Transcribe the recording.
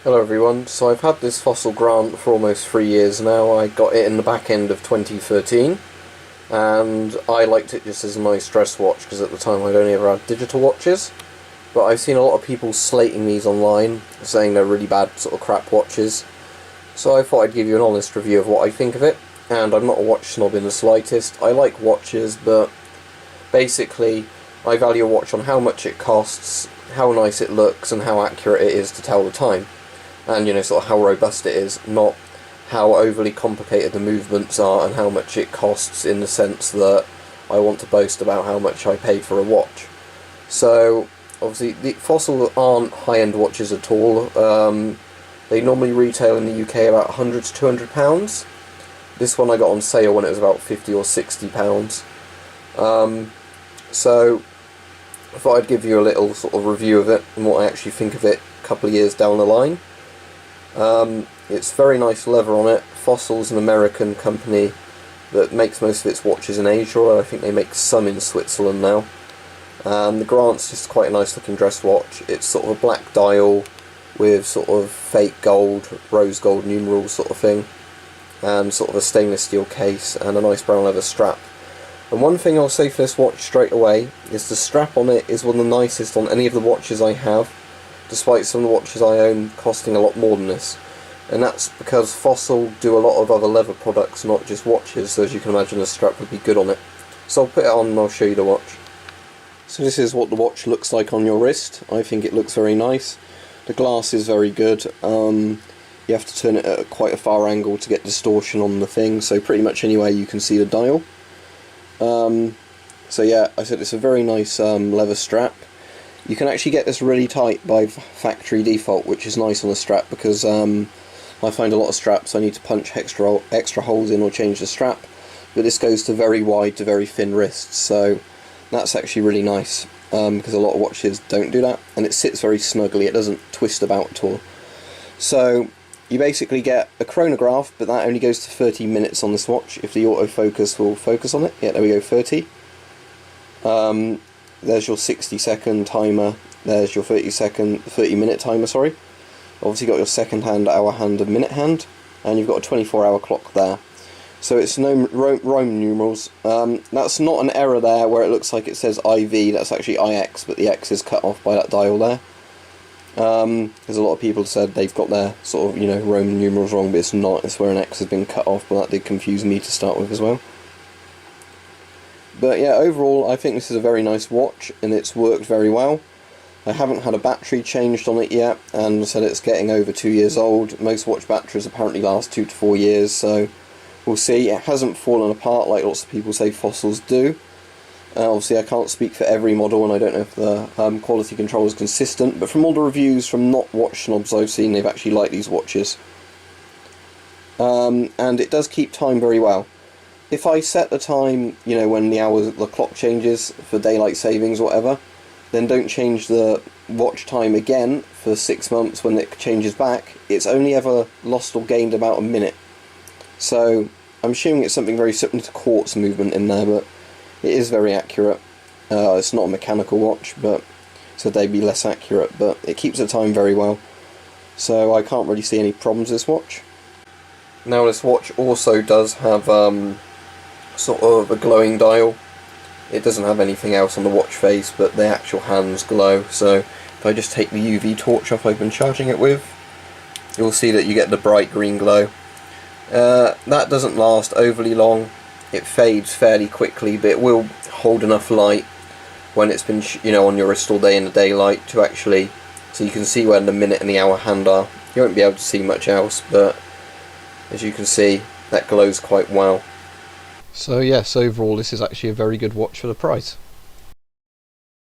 Hello everyone, so I've had this Fossil Grant for almost 3 years now. I got it in the back end of 2013 and I liked it just as a nice dress watch because at the time I'd only ever had digital watches. But I've seen a lot of people slating these online, saying they're really bad sort of crap watches. So I thought I'd give you an honest review of what I think of it, and I'm not a watch snob in the slightest. I like watches, but basically I value a watch on how much it costs, how nice it looks and how accurate it is to tell the time. And sort of how robust it is, not how overly complicated the movements are and how much it costs, in the sense that I want to boast about how much I paid for a watch. So obviously the Fossil aren't high-end watches at all. They normally retail in the UK about £100 to £200. This one I got on sale when it was about £50 or £60. So I thought I'd give you a little sort of review of it and what I actually think of it a couple of years down the line. It's very nice leather on it. Fossil's an American company that makes most of its watches in Asia, although I think they make some in Switzerland now. And the Grant's just quite a nice looking dress watch. It's sort of a black dial with sort of fake gold, rose gold numerals sort of thing, and sort of a stainless steel case and a nice brown leather strap. And one thing I'll say for this watch straight away is the strap on it is one of the nicest on any of the watches I have, despite some of the watches I own costing a lot more than this. And that's because Fossil do a lot of other leather products, not just watches, so as you can imagine the strap would be good on it. So I'll put it on and I'll show you the watch. So this is what the watch looks like on your wrist. I think it looks very nice. The glass is very good. You have to turn it at quite a far angle to get distortion on the thing, so pretty much anyway you can see the dial. So yeah, I said it's a very nice leather strap. You can actually get this really tight by factory default, which is nice on the strap, because I find a lot of straps I need to punch extra holes in or change the strap, but this goes to very wide to very thin wrists, so that's actually really nice, because a lot of watches don't do that, and it sits very snugly, it doesn't twist about at all. So you basically get a chronograph, but that only goes to 30 minutes on this watch, if the autofocus will focus on it. Yeah, there we go, 30. There's your 60-second timer, there's your 30-minute timer, sorry. Obviously got your second hand, hour hand and minute hand, and you've got a 24-hour clock there. So it's no Roman numerals. That's not an error there where it looks like it says IV, that's actually IX, but the X is cut off by that dial there. There's a lot of people said they've got their sort of, Roman numerals wrong, but it's not, it's where an X has been cut off, but that did confuse me to start with as well. But yeah, overall I think this is a very nice watch and it's worked very well. I haven't had a battery changed on it yet, and I said it's getting over 2 years old. Most watch batteries apparently last 2 to 4 years, so we'll see. It hasn't fallen apart like lots of people say Fossils do. Obviously I can't speak for every model and I don't know if the quality control is consistent, but from all the reviews from not watch snobs I've seen, they've actually liked these watches. And it does keep time very well. If I set the time, when the clock changes for daylight savings or whatever, then don't change the watch time again for 6 months when it changes back, it's only ever lost or gained about a minute. So I'm assuming it's something very similar to quartz movement in there, but it is very accurate. It's not a mechanical watch, but so they'd be less accurate, but it keeps the time very well. So I can't really see any problems with this watch. Now this watch also does have sort of a glowing dial. It doesn't have anything else on the watch face, but the actual hands glow. So if I just take the UV torch off I've been charging it with, you'll see that you get the bright green glow. That doesn't last overly long. It fades fairly quickly, but it will hold enough light when it's been on your wrist all day in the daylight to actually, so you can see where the minute and the hour hand are. You won't be able to see much else, but as you can see, that glows quite well. So yes, overall this is actually a very good watch for the price.